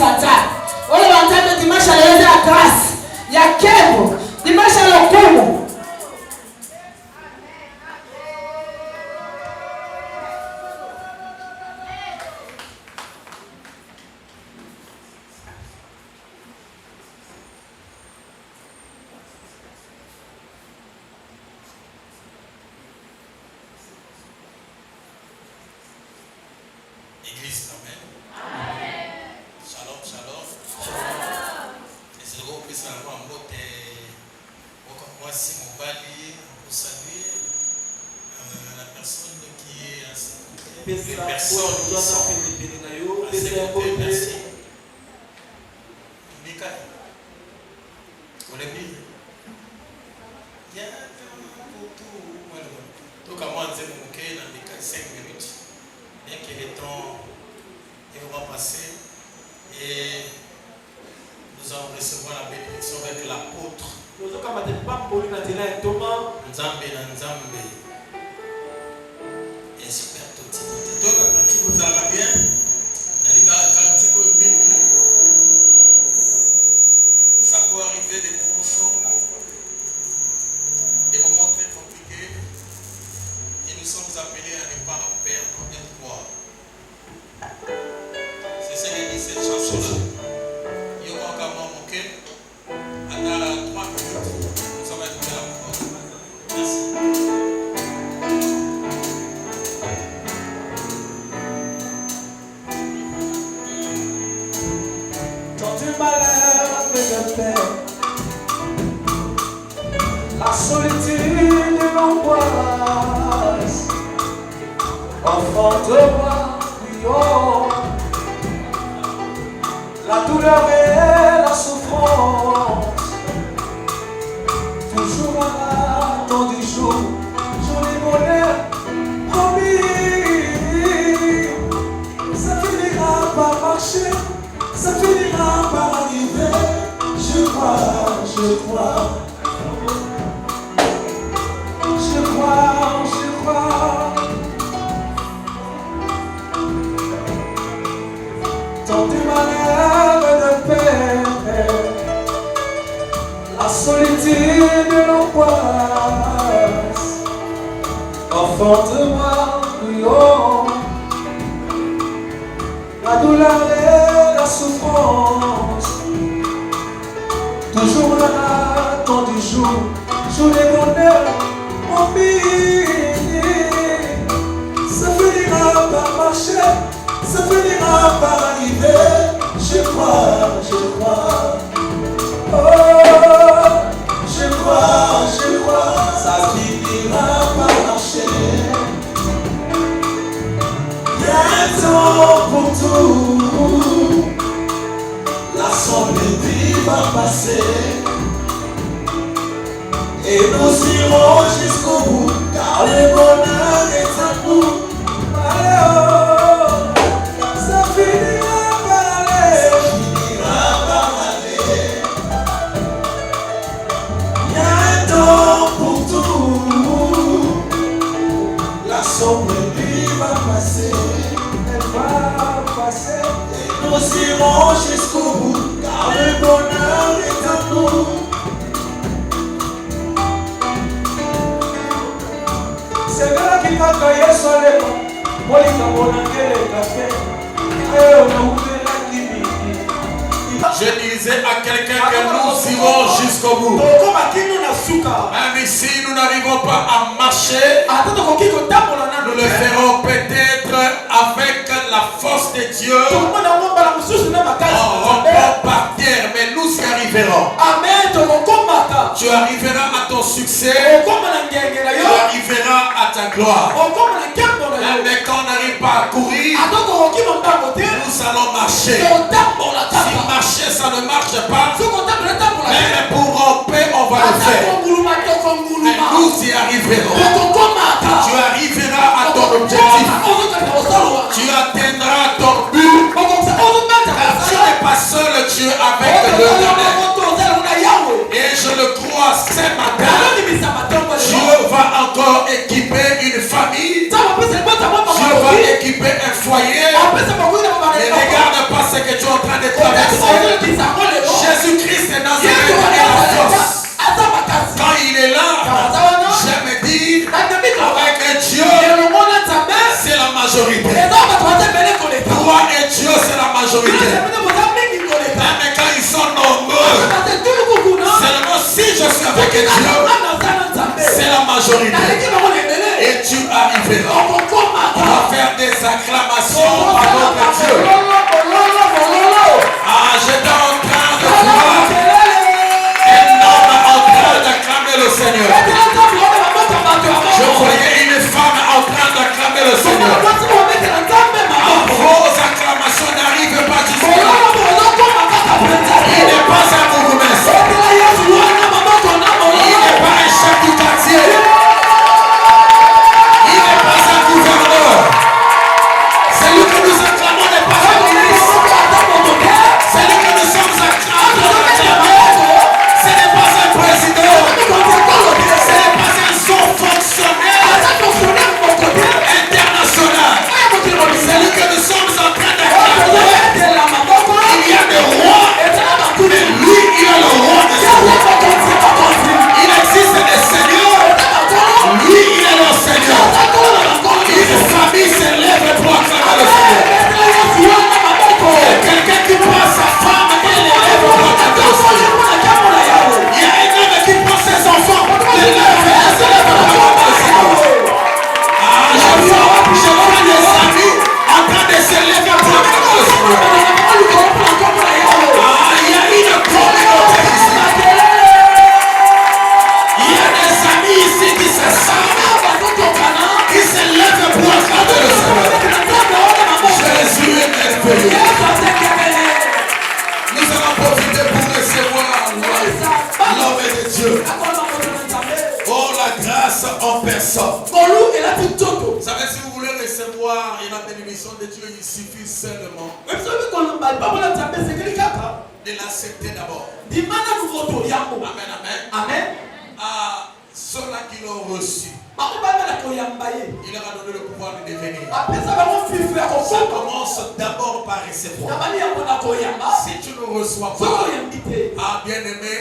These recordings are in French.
Satan. Wale wanataka dimasha leza ya grâce, ya kebo, dimasha lokumu. Église, amen. Shalom, shalom. Et c'est le gros plus en mode moi si mon bali, vous saluez la personne qui est à ses côtés. Les personnes qui sont à ses côtés, merci. Mika, on est bien. Il y a pour tout. Donc à moi, on dit mon cœur dans les 5 minutes. Bien que le temps est vraiment passé et nous allons recevoir la bénédiction avec l'apôtre Nzambe na Nzambe et super tout Timothée. Donc quand vous allez bien, ça peut arriver des promotions, des moments très compliqués. Et nous sommes appelés à ne pas perdre espoir. C'est ce que dit cette chanson-là. Il y aura encore mon moquet. À 3 minutes, nous sommes écouter la parole. Merci. Dans du malheur et de paix, la solitude et l'angoisse, enfant de moi, prions. La douleur et la souffrance, toujours à l'attente du jour du bonheur promis. Ça finira par marcher, ça finira par arriver. Je crois, je crois. Je crois, je crois. Dans du malheur et de paix, la solitude et l'angoisse, enfant de moi, prions. La douleur et la souffrance, toujours à l'attente du jour des bonheurs promis. Ça finira par marcher, ça finira par arriver. Je crois, je crois. Oh, je crois, ça finira par marcher. Il y a un temps pour tout, la solitude va passer. Et nous irons jusqu'au bout, car le bonheur est à nous. Allez, oh, ça finira par aller, ça finira par aller. Il y a un temps pour tout, la sombreté va passer, elle va passer. Et nous irons jusqu'au bout, car le bonheur est à nous. C'est là qu'il va cailler sur les mains. Moi, il va monter les cafés. Je disais à quelqu'un que nous irons jusqu'au bout. Même si nous n'arrivons pas à marcher, nous le ferons peut-être avec la force de Dieu. On par terre, mais nous y arriverons. Tu arriveras à ton succès. Tu arriveras à ta gloire. Mais quand on n'arrive pas à courir, nous allons marcher. Si marcher ça ne marche pas, mais pour romper on va le faire. Mais nous y arriverons. Tu arriveras à ton objectif. Tu atteindras ton but. Tu n'es pas seul, tu es avec le bonheur. Et je le crois ce matin. Dieu va encore équiper une famille. Dieu va équiper un foyer. Et regarde pas ce que tu es en train de travailler. Dieu, c'est la majorité. Et tu arriveras. On va faire des acclamations à notre Dieu. Ah, j'étais en train de voir un homme en train d'acclamer le Seigneur. Je voyais une femme en train d'acclamer le Seigneur. Vos acclamations n'arrivent pas jusque-là. Il n'est pas un bourgmestre. Il n'est pas un chef du quartier. Il n'est pas un gouverneur. Celui que nous acclamons n'est pas un ministre. Celui que nous sommes acclamés, ce n'est pas un président. Ce n'est pas un sous-fonctionnaire international. Celui que nous sommes en train d'acclamer, il y a des rois, mais lui, il est le roi des rois. Il existe des seigneurs, lui, il est le Seigneur. Une famille s'élève pour acclamer le Seigneur. Quelqu'un qui prend sa femme et l'élève pour acclamer le Seigneur. Il y a un homme qui prend ses enfants, l'élève et s'élève pour acclamer le Seigneur. Ah, je vois des amis en train de s'élever pour acclamer le Seigneur. Ah, il y a une communauté ici. Il y a des amis ici qui se savent, qui s'élèvent pour acclamer le Seigneur. Jésus est merveilleux. Nous allons profiter pour recevoir l'homme de Dieu. Oh, la grâce en personne. Vous savez, si vous voulez recevoir la bénédiction de Dieu, il suffit seulement de l'accepter d'abord. Amen, amen. Amen. À ceux-là qui l'ont reçu, il leur a donné le pouvoir de devenir. Ça commence d'abord par recevoir. Si tu ne reçois pas, ah bien aimé,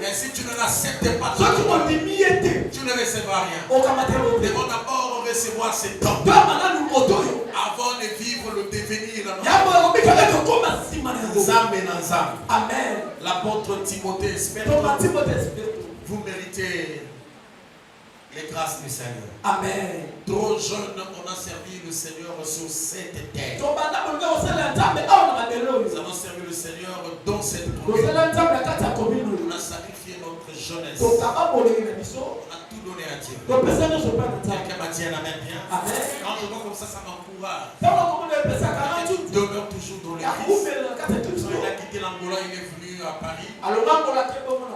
mais si tu ne l'acceptes pas, tu ne recevras rien. Devons d'abord recevoir cet homme avant de vivre le devenir. Amen. L'apôtre Timothée espère. Vous méritez les grâces du Seigneur. Amen. Trop jeune, on a servi le Seigneur sur cette terre. Nous avons servi le Seigneur dans cette commune. On a sacrifié notre jeunesse. On a tout donné à Dieu. Quelqu'un m'a dit un amen bien. Quand je vois comme ça m'encourage. Il demeure toujours dans l'église. Il a quitté l'Angola, il est venu à Paris.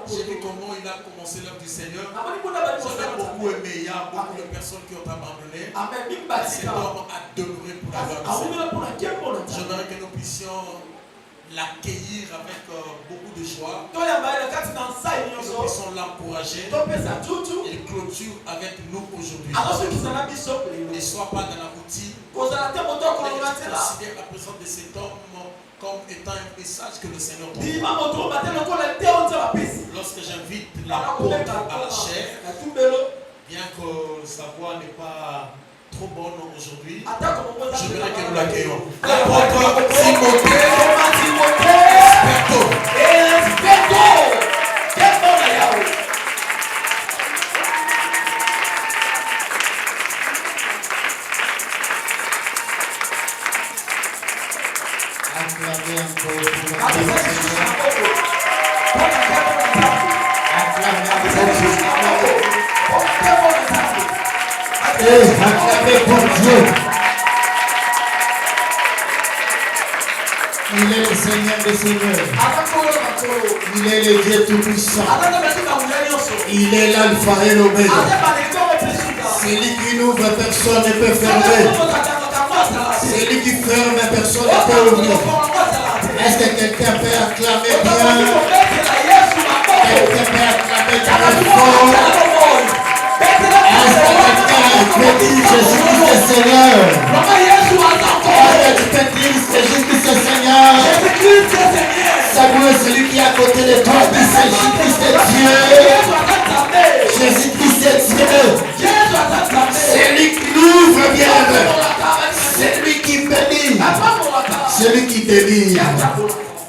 J'ai vu comment il a commencé l'œuvre du Seigneur. J'avais beaucoup aimé. Il y a beaucoup de personnes qui ont abandonné. Cet homme a demeuré pour l'œuvre du Seigneur. J'aimerais que nous puissions l'accueillir avec beaucoup de joie. Que nous puissions l'encourager. Il clôture avec nous aujourd'hui. Ne sois pas dans la boutique. Considère la présence de cet homme comme étant un message que le Seigneur t'envoie. Lorsque j'invite l'apôtre à la chair, bien que sa voix n'est pas trop bonne aujourd'hui, je voudrais que nous l'accueillons. L'apôtre Timothée acclamez pour Dieu. Il est le Seigneur des Seigneurs. Il est le Dieu Tout-Puissant. Il est l'Alpha et l'Oméga. Celui qui ouvre, personne ne peut fermer. Celui qui ferme, personne ne peut ouvrir. Est-ce que quelqu'un peut acclamer bien? Quelqu'un peut acclamer très fort? Est-ce que quelqu'un peut dire Jésus-Christ est Seigneur? Est-ce que tu peux dire Jésus-Christ est Seigneur? Salut celui qui est à côté de toi, dit Jésus-Christ est Dieu. Jésus-Christ est Dieu. C'est lui qui ouvre bien. C'est lui qui bénit. C'est lui qui délivre.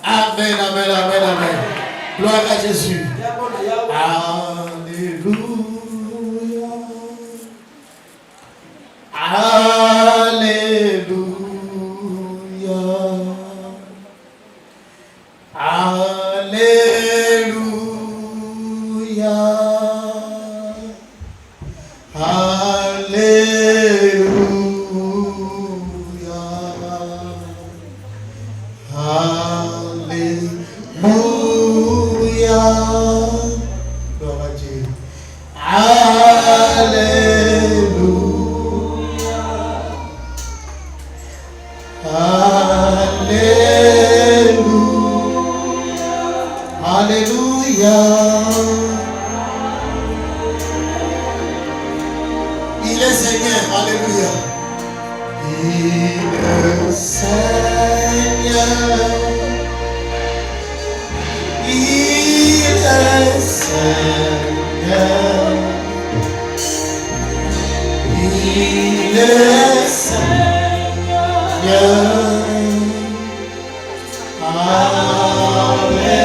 Amen, amen, amen, amen. Gloire à Jésus. Alléluia. Alléluia. Alléluia. Alléluia. Gloire à Dieu. Alléluia. Alléluia. Alléluia. Il est Seigneur. Alléluia. Il est Seigneur. Il est Seigneur. Il est Seigneur. Alléluia.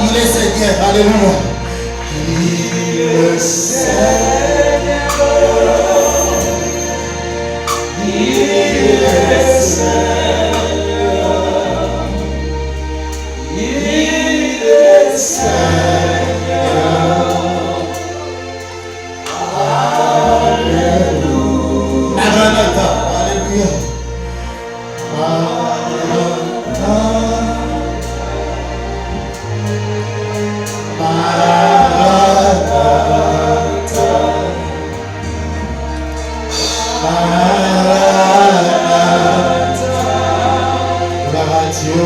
Il est Seigneur. Alléluia. Il est Seigneur. Il est Seigneur. Il est Seigneur. Alléluia. Maranatha. Alléluia. Maranatha. Maranatha. Maranatha. Gloire à Dieu.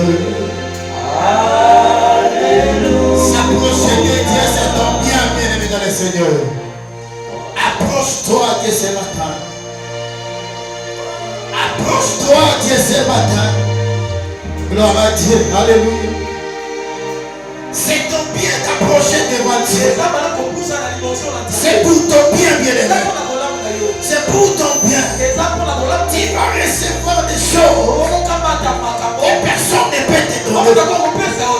Alléluia. S'approcher de Dieu, c'est ton bien, bien-aimé dans le Seigneur. Approche-toi Dieu ce matin. Approche-toi Dieu ce matin. Gloire à Dieu. Alléluia. C'est ton bien d'approcher devant Dieu. C'est pour ton bien, bien-aimé. C'est pour ton bien. Tu vas recevoir des choses que personne ne peut te donner.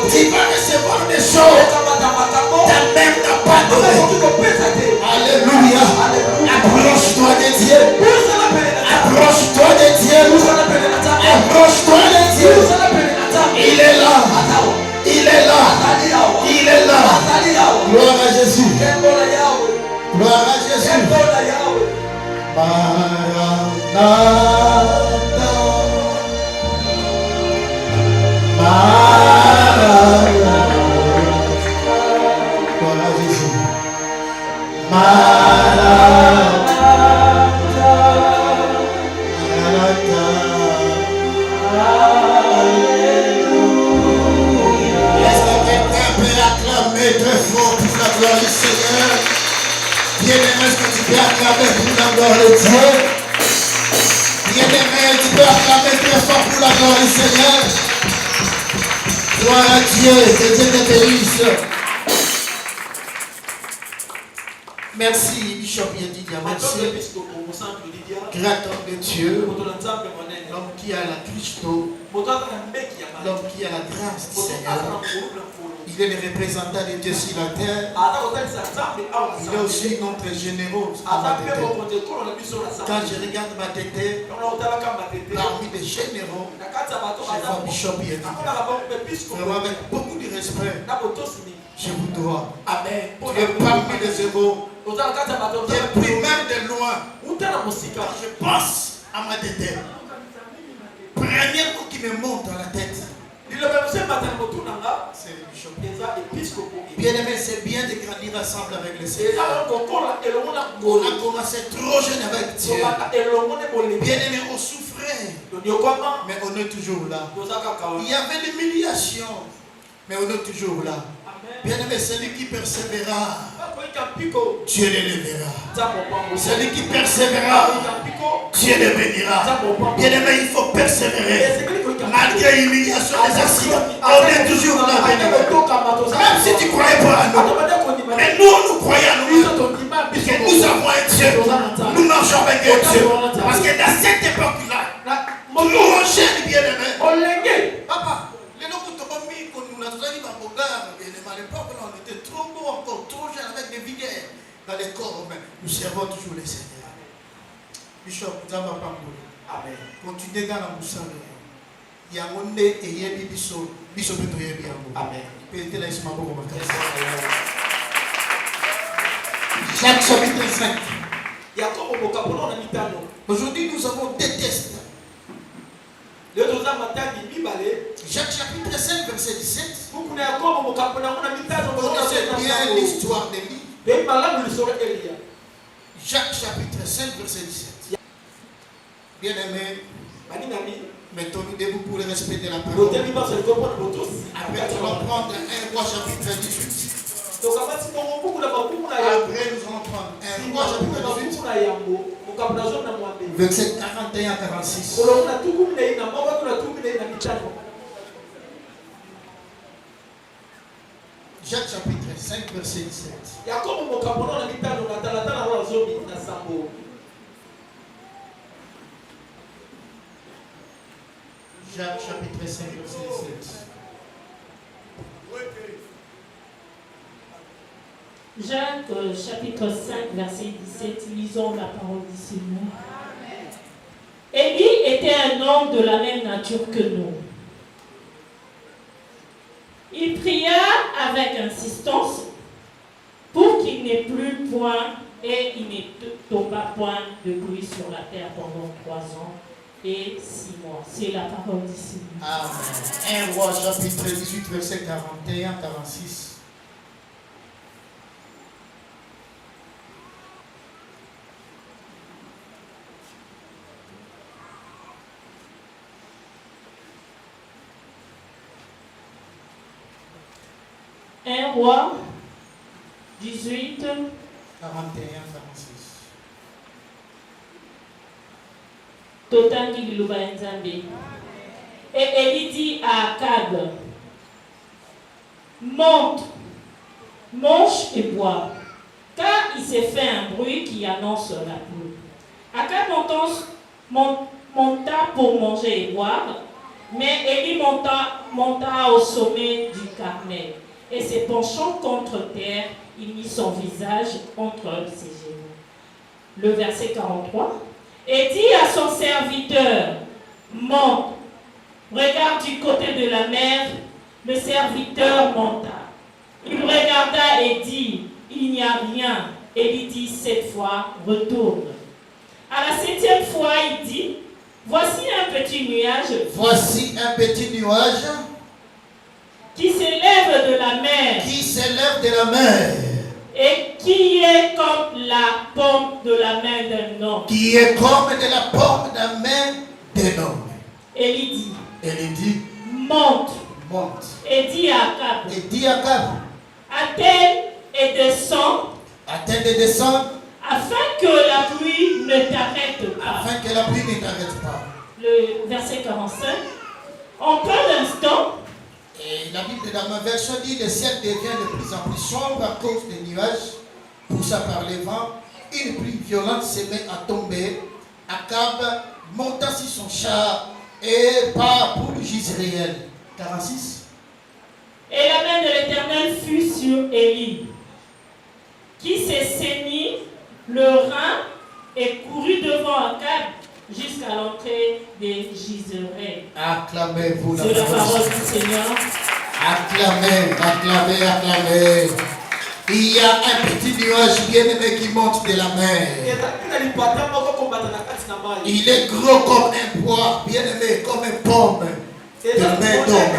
Tu vas recevoir des choses ta même n'a pas donné. Alléluia. Approche-toi de Dieu. Approche-toi de Dieu. Approche-toi de Dieu. Il est là. Il est là. Il est là. Gloire à Jésus. Gloire à Jésus. Maranatha. Maranatha. Gloire à Jésus. Maranatha. Maranatha. Alléluia. Est-ce que quelqu'un peut acclamer très fort pour la gloire du Seigneur? Bien-aimé, est-ce que tu peux acclamer pour la gloire de Dieu? Bien-aimé, tu peux acclamer très fort pour la gloire du Seigneur? Gloire à Dieu, que Dieu te bénisse. Merci, Bishop Yedidia. Merci. Grand homme de Dieu. L'homme qui a la Christo. L'homme qui a la grâce du Seigneur. Il est le représentant de Dieu sur la terre. Il est aussi notre généraux. Quand je regarde ma tête, parmi les généraux, je vois Bishop Yedidia. Vraiment avec beaucoup de respect, je vous dois. Amen. Tu es parmi les héros. Depuis même de loin, quand je pense à ma tête, premier mot qui me monte à la tête, c'est le bishop. Bien-aimé, c'est bien de grandir ensemble avec le Seigneur. On a commencé trop jeune avec Dieu. Bien-aimé, on souffrait, mais on est toujours là. Il y avait l'humiliation, mais on est toujours là. Bien-aimé, celui qui persévérera, Dieu l'élèvera. Celui qui persévérera, Dieu le bénira. Bien-aimé, il faut persévérer. Malgré l'humiliation des accidents, on est toujours là, bien-aimé. Même si tu ne croyais pas à nous, mais nous, nous croyons à nous. Que nous avons un Dieu. Nous marchons avec un Dieu. Parce que dans cette époque-là, nous jeunes bien-aimés. Papa, à l'époque, on était trop beau, encore trop jeune, avec des vigueurs dans les corps, mais nous servons toujours les Seigneurs. Bishop, Amen. Continuez dans la moussale. Amen. Jacques chapitre 5. Aujourd'hui, nous avons deux tests. Jacques chapitre 5, verset 17. Vous connaissez bien l'histoire d'Élie. Jacques chapitre 5, verset 17. Bien aimé, mettons-nous debout pour le respect de la parole. Après, nous allons prendre 1 Roi chapitre 18. Après, nous allons prendre 1 Roi chapitre 18. Verset 41 à 46. Jacques chapitre 5, verset 17. Jacques chapitre 5, verset 17. Jacques chapitre 5, verset 17, lisons la parole du Seigneur. Élie était un homme de la même nature que nous. Il pria avec insistance pour qu'il n'ait plus point et il ne tomba point de pluie sur la terre pendant 3 ans et 6 mois. C'est la parole du Seigneur. Amen. 1 Roi chapitre 18, verset 41 à 46. Un Roi 18 41, 46. Totangi Liluba Nzambe. Et Élie dit à Akab, monte, mange et bois, car il s'est fait un bruit qui annonce la pluie. Akab monta pour manger et boire, mais Élie monta au sommet du Carmel. Et se penchant contre terre, il mit son visage entre ses genoux. Le verset 43. Et dit à son serviteur, monte, regarde du côté de la mer. Le serviteur monta. Il regarda et dit, il n'y a rien. Et il dit 7 fois, retourne. À la 7e fois, il dit, voici un petit nuage. Voici un petit nuage Qui s'élève de la mer. Qui s'élève de la mer. Et qui est comme la paume de la main d'un homme. Qui est comme de la paume de la main d'un homme. Élie dit, monte. Monte. Et dit à Akab. Et dit à Akab. Attends et descends. Attends et descends. Afin que la pluie ne t'arrête pas. Afin que la pluie ne t'arrête pas. Le verset 45. En peu d'instants. Et la Bible dans ma version dit le ciel devient de plus en plus sombre à cause des nuages poussés par les vents. Une pluie violente se met à tomber. Akab monta sur son char et part pour Jizréel. 46. Et la main de l'Éternel fut sur Élie, qui s'est saigné le rein et courut devant Akab jusqu'à l'entrée de Jizréel. Acclamez-vous la parole du Seigneur. Acclamez, acclamez, acclamez. Il y a un petit nuage bien-aimé qui monte de la mer. Il est gros comme un bois, bien-aimé, comme une pomme de main d'homme.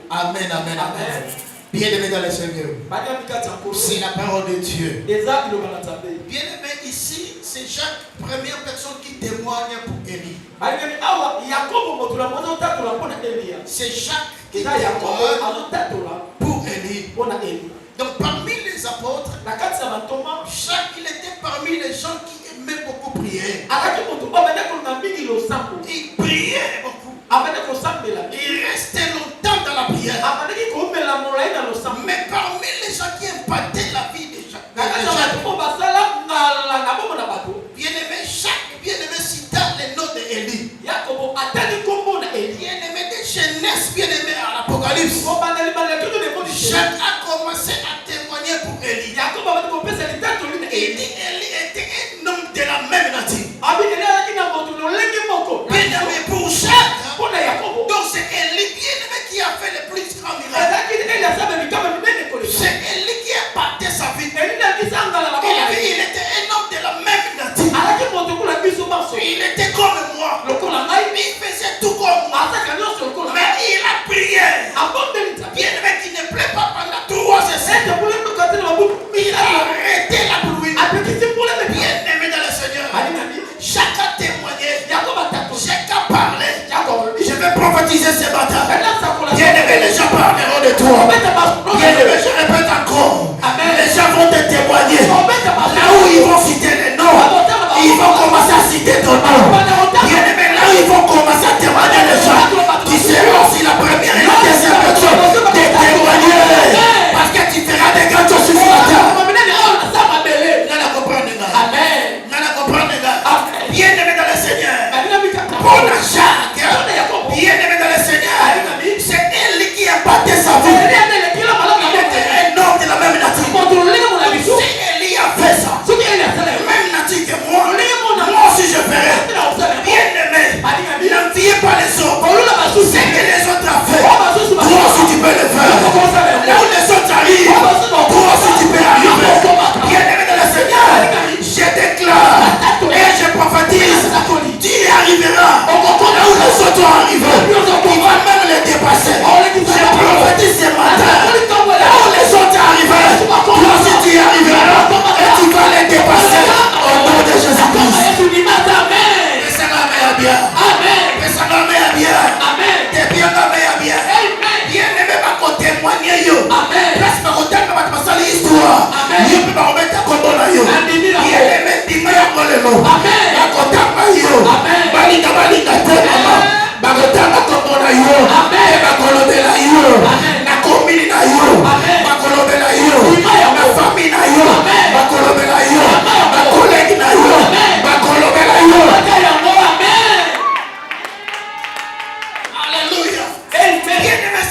Amen, amen, amen. Bien-aimé dans le Seigneur. C'est la parole de Dieu. Bien-aimé, ici, c'est Jacques, première personne qui témoigne pour Élie. C'est Jacques qui témoigne pour Élie. Donc parmi les apôtres, Jacques, il était parmi les gens qui aimaient beaucoup prier. Il priait beaucoup. Il restait longtemps dans la prière. Mais parmi les gens qui impactaient la vie de Jacques, bien-aimé Jacques, bien-aimé cita le nom d'Élie. Bien-aimé de jeunesse, bien-aimé à l'Apocalypse. Jacques a commencé à témoigner pour Élie. Il dit Élie était un homme de la même nature. Bien-aimé pour Jacques,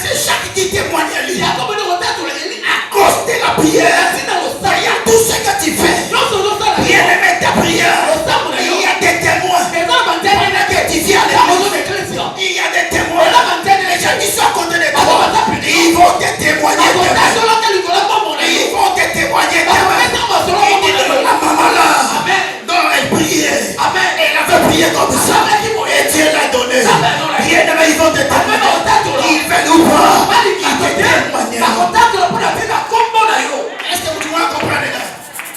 c'est Jacques qui témoigne à lui. À cause de la prière, il y a tout ce que tu fais. Bien-aimé, ta prière, il y a des témoins. Pendant que tu viens à l'église, il y a des témoins. Les gens qui sont à côté de toi, ils vont te témoigner. Ils vont te témoigner. La maman là, non, elle priait. Elle avait prié comme ça. Et Dieu l'a donné. Bien-aimé, ils vont te témoigner. Ils veulent ou pas, ils te témoignent. Est-ce que tu vas comprendre?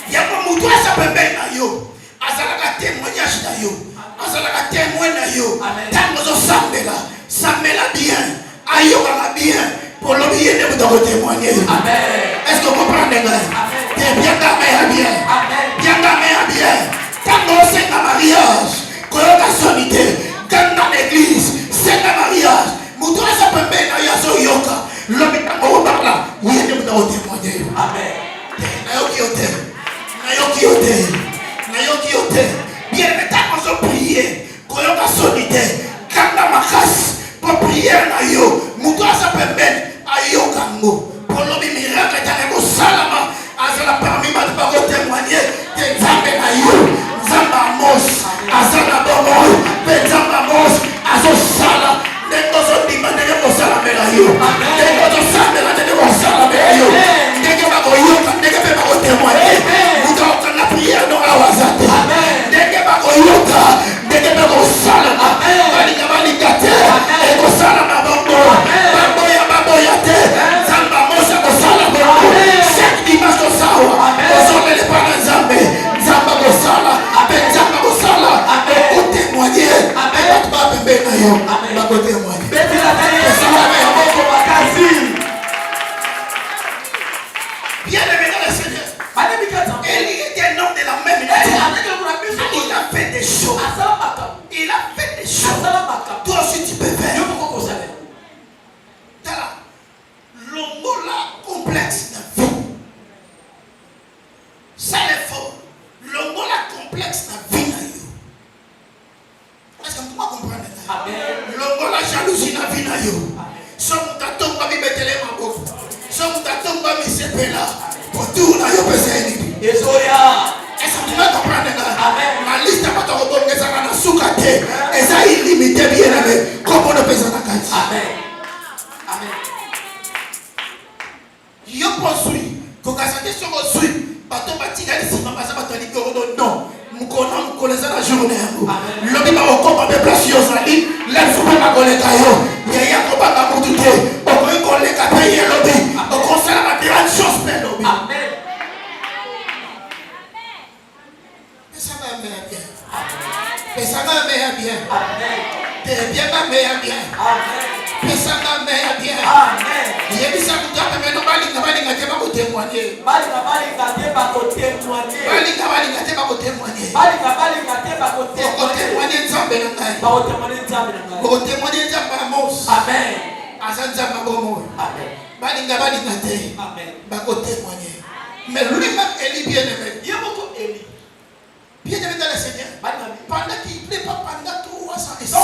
Il y a un mouton à sa bébé na yo. Azalaka témoignage na yo. Azalaka témoin na yo. Tango zo sambela. Sambela bien. Ayoka bien. Pour l'obéir de vous témoigner. Est-ce que vous comprenez? T'es bien gamé à bien. Bien gamé à bien. Tango c'est un mariage. Koyoka sonité. Quand dans l'église, c'est un mariage. Mouton à sa bébé na yo so yoka. L'obéir de vous parler. Oui, de vous témoigner. Amen. Bien, mais t'as besoin de prier. Quand on a sonité, quand on a ma casse, pour prier, Mouton a sa pembène, ayo kango. Pour l'homme miracle, t'as les mots salama. Azala parmi ma parole témoigner. T'es Zambé na yo. Zamba mos. Azala bomo. Zamba mos. Azo sala. Nengozo dima nengo salame na yo. Nengozo salame na nengo salame na yo. Nengo bako yoka. Nengo bako témoigner. Mouton a la prière non la wazate. Nengo bako yoka. Nengo bako salama. Balinga balinga te. Ego salama bongo. Baboya baboya te. Zamba mosa ko salama bongo. Chaque dimanche ko sawa. Ozome le pana Nzambe. Nzamba ko sala. Nzamba ko sala. Bako témoigner. Bako bapembe na yo. Bako témoigner. Bien aimé dans le Seigneur. Élie était un homme de la même nature. Il a fait des choses. Il a fait des choses. Toi aussi tu peux faire. L'ongola complexe de vie. Ça est faux. L'ongola complexe de vie. Est-ce que tu comprends? L'ongola jalousie de vie. Somme tatomba mi betele maboko. Somme tatomba mi sepela. Pour tout na yo pesa ini. Ezoya. Est-ce que tu comprends? La liste pas de robot que ça na sukate. Et ça illimité bien aimé. Comme on pesa na kati. Amen. Amen. Yo poursuit. Kokasate sur poursuit. Bato batika lisima basa bato likoro non. Mukona mukoleza la journée yango. Lobi ba okoba be place yo zali. Lève faut pas koleka yo. Yaya ko ba ka mututé. Oko koleka paye lobi. Oko sala ba grande chose pe lobi. Amen. Ça va bien. Et ça va bien. Amen. T'es bien bien. Amen. Et ça va bien. Amen. Il y a des gens qui ont témoigné. Mais lui-même, Élie bien aimé. Il y a beaucoup Élie. Bien aimé dans le Seigneur. Pendant qu'il plaît pas pendant 300 et 6.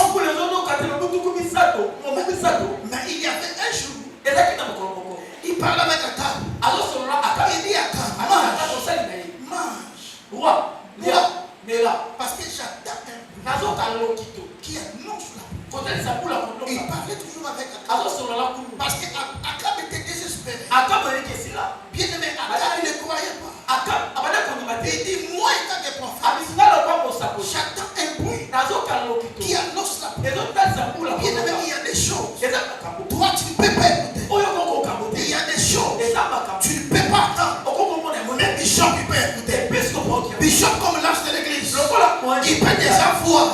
Mais il y avait un jour. Il parlait avec Akab. Il dit Akab, mange. Parce que j'attends un qui annonce la pluie. Il parlait toujours avec Akab. Parce que Akab était désespéré. Bien aimé, Akab ne croyait pas. Il dit, moi étant des prophètes, j'attends un bruit qui annonce la pluie. Bien aimé, il y a des choses. Toi, tu ne peux pas écouter. Il y a des choses. Tu ne peux pas attendre. Même Bishop, il peut écouter. Bishop, comme l'âge de l'église, il peut déjà voir.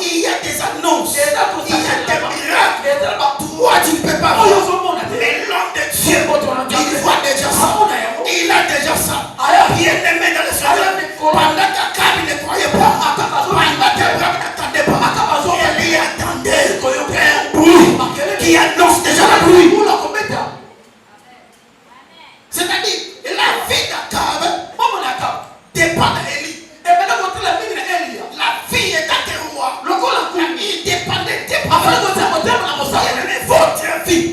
Il y a des annonces. Il y a des miracles. Toi, tu ne peux pas voir. Mais l'homme de Dieu, il voit déjà ça. Il a déjà ça. Bien aimé dans le Seigneur. Pendant qu'Akab ne croyait pas, pendant qu'Abraham n'attendait pas, il attendait un bruit qui annonce déjà la pluie. C'est-à-dire, la vie d'Akab dépend d'Élie. La vie est à tes rois. Il dépendait de tes paroles. Votre vie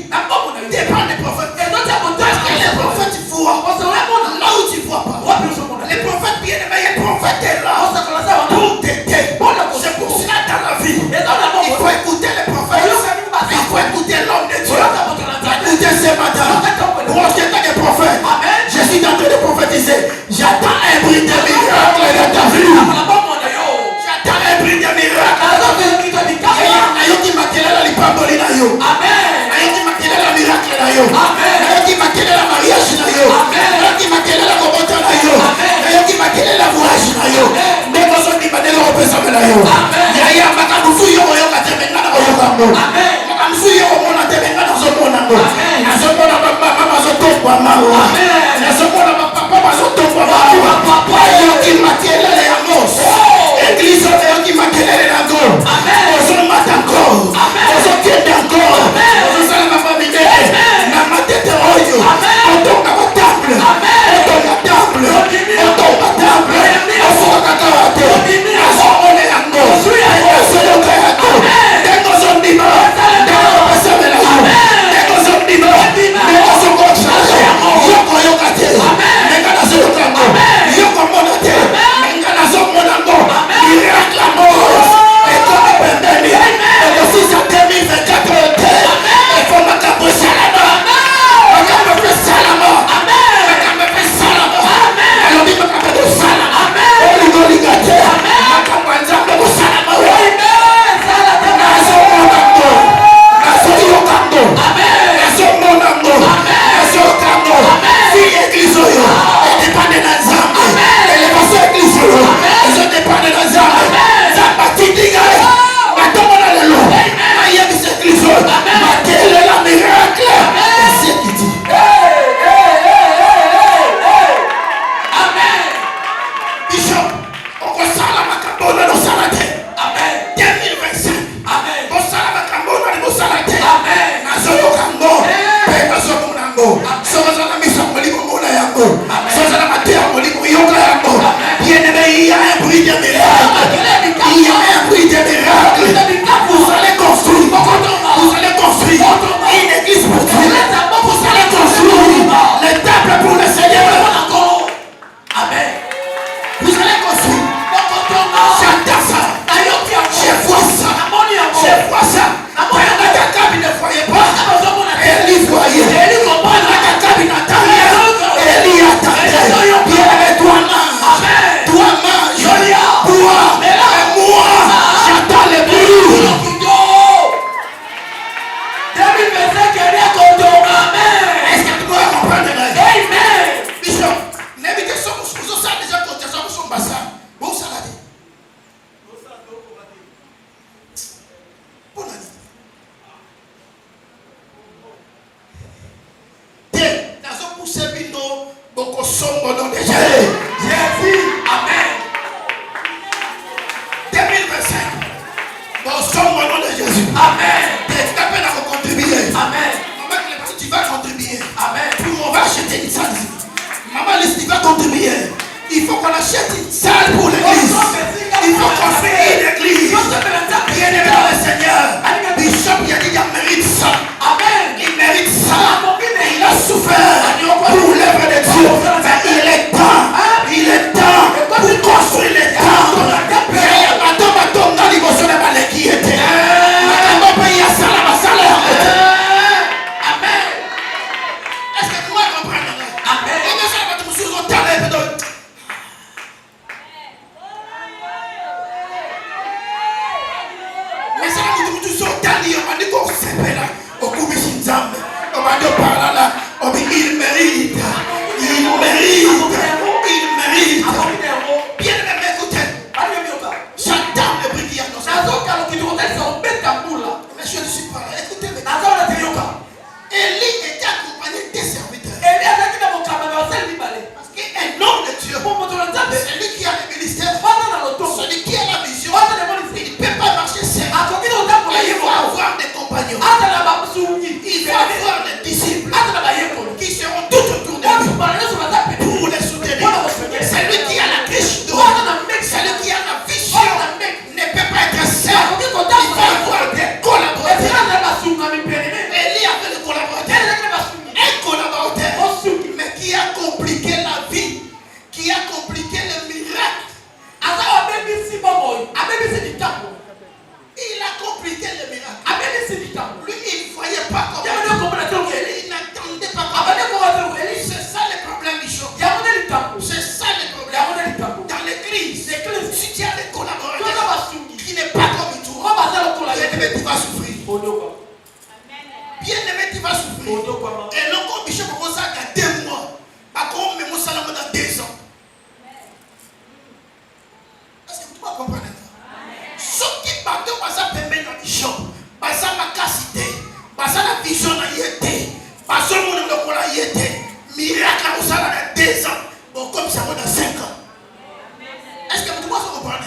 disait, j'attends un bruit de miracle dans ta vie. J'attends un bruit de miracle. Ayoki makelela lipamboli na yo. Amen. Ayoki makelela miracle na yo. Amen. Ayoki makelela mariage na yo. Amen. Ayoki makelela kobota na yo. Amen. Ayoki makelela voyage na yo. Ndeko so di badelo opesa na yo. Amen. Yaya makabufu yo yo katemenga na yo kambo. Amen. Makabufu yo mona temenga na zo mona ngo. Amen. Na zo mona mama mazo tokwa mawo. Amen. Na zo mona papa mazo tokwa mawo. Papa ayoki makelela ya mos. Église ayoki makelela na go. Amen. Ozo mata encore. Amen. Ozo kende encore. Amen. Ozo sala ma famille. Na matete oyo. Amen. Otonga ba table. Amen. Otonga table. Otonga table. Ozo kakawate. Ozo ole yango. Ozo yoka yako. Dengo zo ndima. Dengo pasame la yo. Dengo zo ndima. Dengo zo kocha. Yoko yoka te. Nenga na zo yoka ngo. Yoko mona te. Nenga na zo mona ngo. Miracle amour. Et comme pendani. Et aussi ça 2024 il faut m'accaper salama. M'accaper salama. M'accaper salama. Alors dit m'accaper salama. Oli goli gâté. M'accaper nzambe salama. Nazo monango. Nazo yokango. Nazo monango. Nazo yokango. Si église yo. Elle dépend de nzambe. Elle est passée église yo. Elle dépend de nzambe. Nzambe tidinga. Matomona lelo. Aïe cette église yo. Matele la miracle. Et c'est qui dit. Amen. Bishop, on consala makambona no salate. Amen. 2025. Amen. On sala makambona no salate. Amen. Nazo yokango. Pe nazo monango. Soza na misa molimo mona yango. Soza na matea molimo yoka yango. Bien-aimé, il y a un bruit de miracle. Il y a un bruit de miracle. Vous allez construire. Vous allez construire une église pour Dieu. Vous allez construire le temple pour le Seigneur. Amen. Vous allez construire. J'entends ça. Je vois ça. Je vois ça. Pendant ta cabine ne voyait pas. Elle y voyait. Pendant ta cabine attendait. Elle y attendait. Bien-aimé, toi mange. Toi mange. Bois. Et moi, j'attends le bruit. 2025, elle est contente. Amen. Est-ce que tu peux comprendre? Amen. Bishop, n'évitez ça. Vous savez déjà que tu as son bassin. Bon salade. Bonne année. Tiens, dans un poussé bino, beaucoup sombre dans des Jésus. Amen. 2025. Bon sombre au nom de Jésus. Amen. Tu t'appelles à contribuer. Amen. Maman, tu vas contribuer. Amen. Puis on va acheter une salle ici. Maman, tu vas contribuer. Il faut qu'on achète une salle pour l'église. Il faut construire une église. Bien aimé dans le Seigneur. Bishop, il a dit qu'il mérite ça. Amen. Il mérite ça. Il a souffert pour l'œuvre de Dieu. Mais il est temps. Il est temps pour construire les temples. Amen. Est-ce que tu vas comprendre? Amen. Mais ça va nous tous autant on va dire qu'on s'appelle au coup de Shinzambe. On va dire par là, on dit il mérite. Il mérite. Il mérite. Bien aimé, écoutez. J'entends le bruit qui annonce. Mais je ne suis pas là. Écoutez, Élie était accompagné des serviteurs. Parce qu'un homme de Dieu, celui qui a le ministère, celui qui a la vision, il ne peut pas marcher seul. Il faut avoir des compagnons. Il faut avoir des disciples qui seront tout autour de lui pour les soutenir. Celui qui a la riche d'eau, celui qui a la vision, ne peut pas être seul. Il faut avoir des collaborateurs. va souffrir. Et l'encore Bishop commence à garder 2 mois. Par contre, mais mon salaire dans 2 ans. Est-ce que tu vas comprendre? Ce qui parle de ça permet dans Bishop. Basa ma capacité. Basa la vision na yete. Basa mon nom la yete. Miracle au salaire dans 2 ans. Bon, comme ça, dans 5 ans. Est-ce que tu vas comprendre?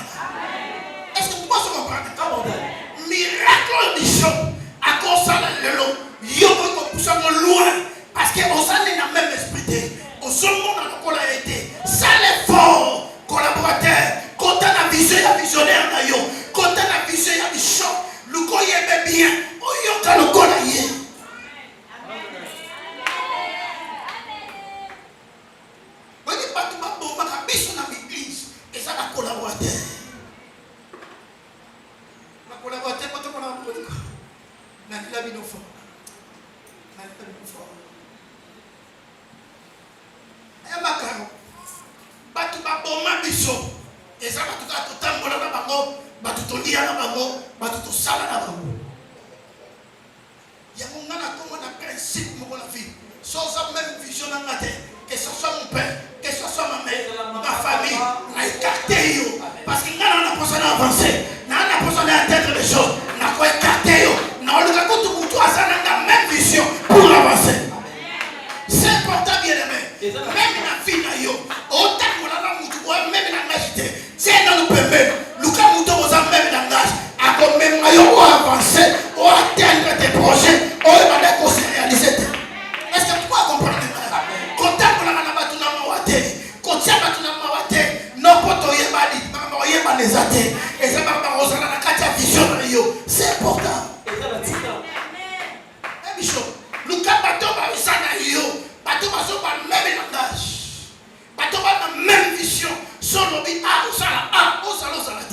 Est-ce que tu vas comprendre? Miracle au Bishop. À cause de ça, il y a loin. Parce qu'on s'en est dans le même esprit. On s'en est dans le été. Ça l'effort, collaborateur. Quand on a vision, il y a visionnaire. Quand on a vision, il y a Bishop. Le corps est bien. On y a le corps. On dit pas tout le monde, on a besoin dans l'église. Et ça, la collaborateur. La collaborateur, quand on a un peu de quoi? La vie nous fort. La vie nous fort. Et ma caro, batu ba boma biso. Et ça, batu ka totambola na bango, batu tolia na bango, batu to sala na bango. Il y a mon gars qui a un principe pour la vie. Sans la même vision dans la tête, que ce soit mon père, que ce soit ma mère, ma famille, la écarté. Parce que nous avons besoin d'avancer, nous avons besoin d'atteindre les choses, nous avons écarté. Nous avons la même vision pour avancer. C'est important, bien aimé. Même la vie, autant que nous avons même l'engagé. C'est dans le permet. Nous avons même l'engagé. À même avancer, ou atteindre des projets, ou réaliser. Est-ce que tu peux comprendre? Quand tu as c'est important. Bishop, le cas bateau va même langage, bateau va la même vision, son lobby a au salaire, au salaire.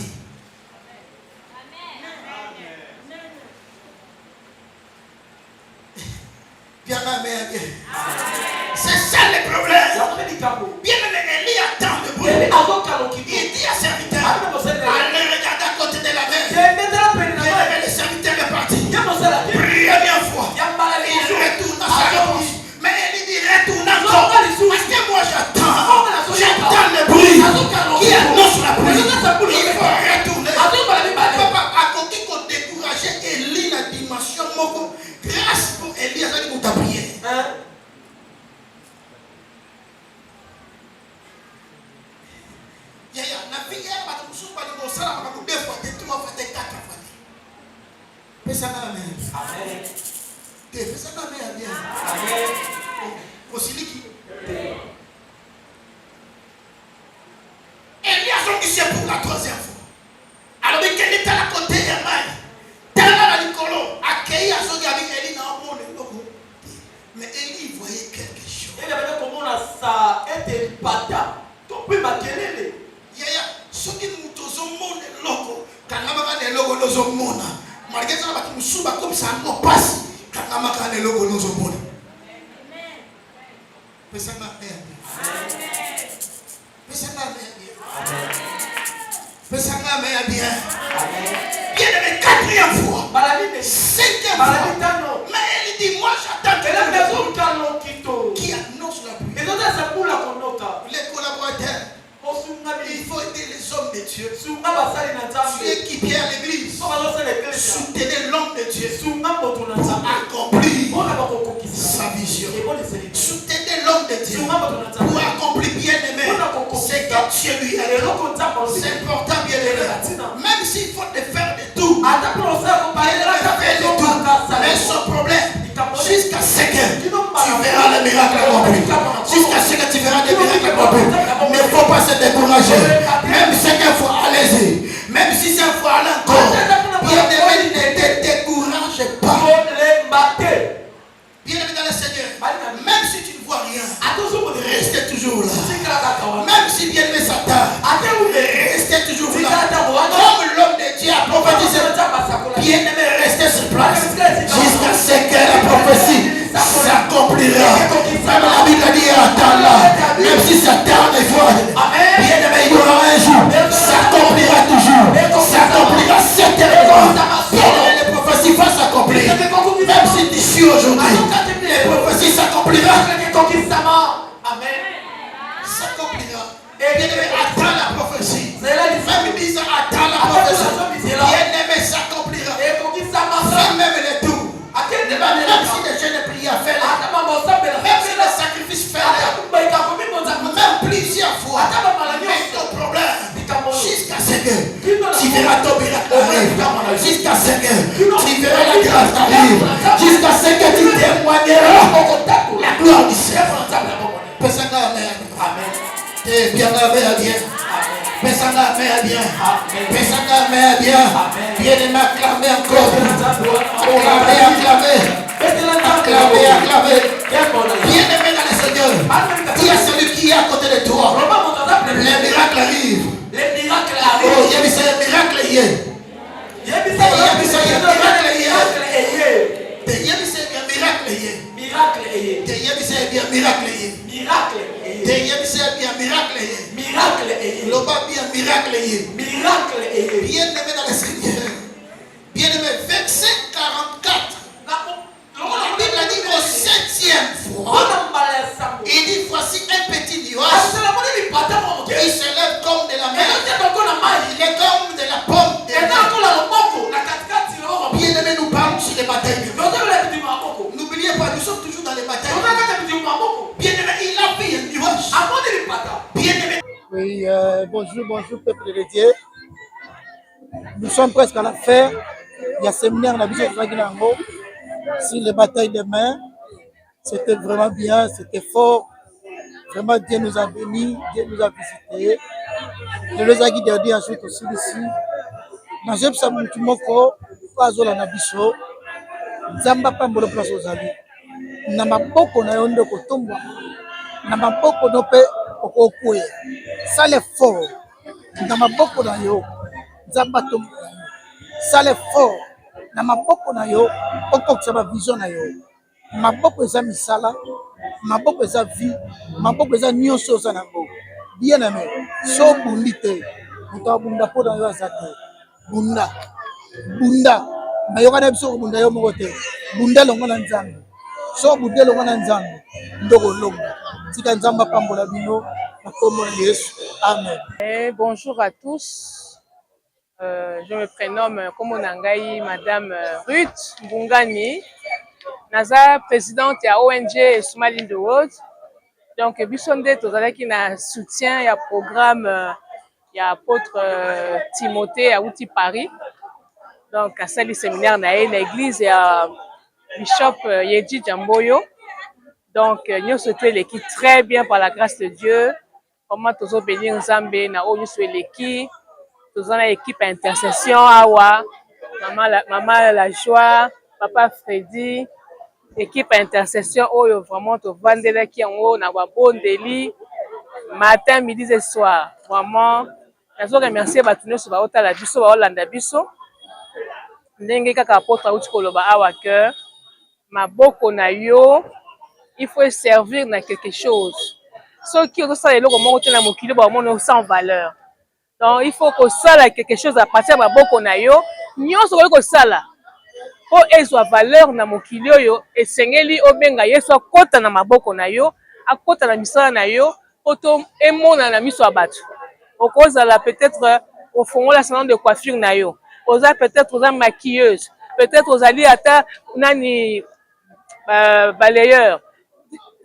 Bien, bien. C'est ça le problème. Bien, mais Élie attend le bruit. Il dit à serviteur, allez regarder à côté de la mer. Le serviteur est parti. Première fois, il retourne à sa réponse. Mais Élie dit retourne encore. Parce que moi j'attends le bruit qui annonce la pluie. Il faut retourner. Papa a compris qu'on décourageait Élie la dimension moko. Grâce pour Élie, ça dit qu'on t'a prié. La vie est pas de soupe, pas de ça, pas de 2 fois, 3 fois, 4 fois. Fais ça dans la main. Amen. Fais ça dans la main bien. Amen. Aussi qui. Elias ont dit pour la 3e fois. Alors, il était à côté de Maï. Tellement de Nicolo, accueilli à son avec Élie dans le monde. Mais Élie voyait quelque chose. Il avait comment ça était bata. Tu peux m'accueillir. Yaya, ceux qui nous disent monde loco, quand on va les logos nous au monde. Malgré ça, on va nous comme ça, on passe. Quand on va les logos nous au monde. Fais ça ma mère. Fais ça ma mère. Fais ça ma mère bien. Bien de 4e fois. 5e fois. Mais elle dit, moi j'attends que la maison qui annonce la pluie. Les collaborateurs. Il faut aider les hommes de Dieu. Ceux qui viennent à l'église. Soutenez l'homme de Dieu pour accomplir sa vision. Soutenez l'homme de Dieu pour accomplir bien aimé ce que Dieu lui a dit. C'est important bien aimé. Même s'il faut te faire de tout. Mais son problème, jusqu'à ce que tu verras le miracle accompli. Jusqu'à ce que tu verras des miracles accomplis. Il ne faut pas se décourager. Même 5 fois, allez-y. Même si 5 fois, allez encore. Bien aimé, ne te décourage pas. Bien aimé dans le Seigneur. Même si tu ne vois rien, restez toujours là. Même si bien aimé Satan, restez toujours là. Comme l'homme de Dieu a prophétisé, bien aimé, restez sur place. Jusqu'à ce que la prophétie s'accomplira. Même la Bible a dit attends là. Même si ça tarde des fois, bien aimé, il y aura un jour. S'accomplira toujours. S'accomplira certainement. Bien aimé, les prophéties vont s'accomplir. Même si tu suis aujourd'hui. la grâce arrive. Jusqu'à ce que tu témoigneras la gloire du Seigneur. Amen. Et bien la bien. Pesanga mère bien. Pesanga mère bien. Bien acclamé encore. Acclamé. Bien-aimé dans le Seigneur, dis à celui qui est à côté de toi, les miracles arrivent. Les miracles arrivent. Oh, il y a un miracle hier. Il y a un miracle hier. Bien-aimé dans le Seigneur. Bien-aimé, verset 44. La Bible a dit au 7e fois, il dit voici un petit nuage. Il se lève comme de la mer. Il est comme de la pomme. Bien-aimé, nous parlons sur les batailles. N'oubliez pas, nous sommes toujours dans les batailles. Bien-aimé, il a pris un nuage. Bien-aimé. Oui, bonjour peuple de Dieu. Nous sommes presque à la fin. Il y a séminaire la vision de Zaginango sur les batailles de main. C'était vraiment bien, c'était fort. Vraiment, Dieu nous a bénis, Dieu nous a visités. Je les ai guidés ensuite aussi ici. Dans un psaume qui m'a fait, Azola Nabiso, Zamba Pambolo Place aux Amis. Namaboko na yondo kotomba. Namaboko no pe okokuye. Ça l'est fort. Namaboko na yo. Zamba tomba. Ça l'est fort. Namaboko na yo. Okoksa ba vision na yo. Maboko eza misala. Maboko eza vie. Maboko eza nyonso za nango. Bien aimé. So bundite. Muta bunda po na yo azate. Bunda. Bunda. Mayoka na biso bunda yo mokote. Bunda longo na nzambe. So bunda longo na nzambe. Ndoko longo. Tika nzamba pambola bino. Amen. Bonjour à tous. Je me prénomme Komonangai Madame Ruth Bungani. Naza présidente à ONG Somaline de World. Donc, Bissonde, qui na soutien, il y a programme, il y a apôtre Timothée à Outi Paris. Donc, à ce séminaire, l'église, il y a Bishop Yedji Djamboyo. Donc, nous souhaitons l'équipe très bien par la grâce de Dieu. Comment tous les bénis Zambé, na nous souhaitons l'équipe. Tous les équipe intercession, Awa, maman la joie, papa Freddy. Équipe intercession, oh, vraiment, tu vas vendre qui en haut, na bon délit, matin, midi et soir. Vraiment, je vous remercie, Batuno, sur la la biso, Hollande biso. Ndenge kaka apôtre Outi Koloba awa cœur. Ma boko na yo, il faut servir dans quelque chose. Ce qui est ça, c'est le moment où tu as mon kilo, sans valeur. Donc, il faut que ça, quelque chose à partir de ma boko na yo, nous sommes que ça là. Po ezwa valeur na mokili oyo esengeli obenga yesu akota na maboko na yo akota na misala na yo poto emona na miso ya bato okozala peut-être au fond la salon de coiffure na yo oza peut-être oza maquilleuse peut-être ozali ata nani balayeur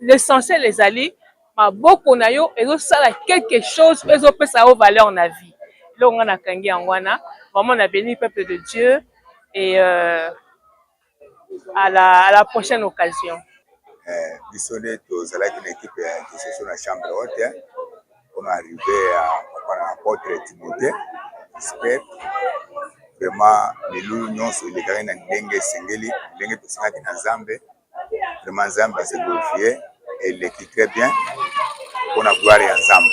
l'essentiel ezali maboko na yo ezosala quelque chose ezopesa o valeur na vie longa na kangi yangwana vraiment na béni peuple de Dieu et à la prochaine occasion. Bissonde, tous avec une équipe qui se sont dans la chambre haute. On est arrivé à l'apôtre Timothée. J'espère vraiment l'union sur les gars dans Dengue Sengeli, Dengue tout ça qui dans Zambé. Vraiment Zambé c'est glorifié et l'équipe très bien. On a gloire en Zambé.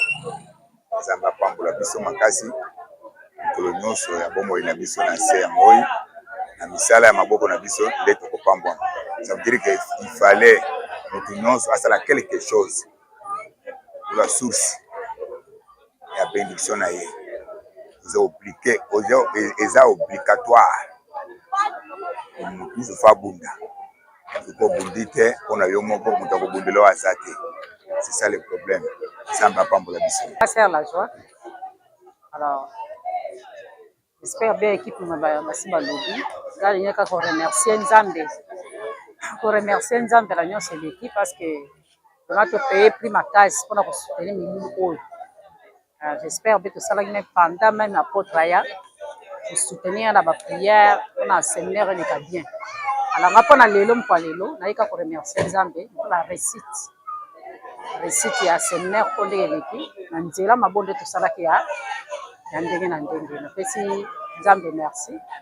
Zambé Pambola Bisso Makasi. L'union sur la bombe de Bisso dans Seyamoy. Na misala ya maboko na biso ndeto kopambwa. Ça veut dire qu'il fallait notre union à quelque chose de la source ya bénédiction na ye. Ils ont obligatoire. Nous fa bunda. Ko bundite on a yo moko mutako bundelo azate. C'est ça le problème. Ça va pas pour la biso. C'est la joie. Alors j'espère bien l'équipe Masimba Lobi. Là, il y a qu'à remercier Nzambe. Pour remercier Nzambe, la c'est l'équipe parce que on a payé prix ma case pour nous soutenir les J'espère que ça va pendant même apôtre Aya. soutenir la prière on a séminaire eleka bien alanga mpona lelo mokwa lelo nayika koremercie nzambe mpona récite ya séminaire oyo ndenge eleki na nzela mabonde tosalaki ya ndenge na ndenge napesi nzambe merci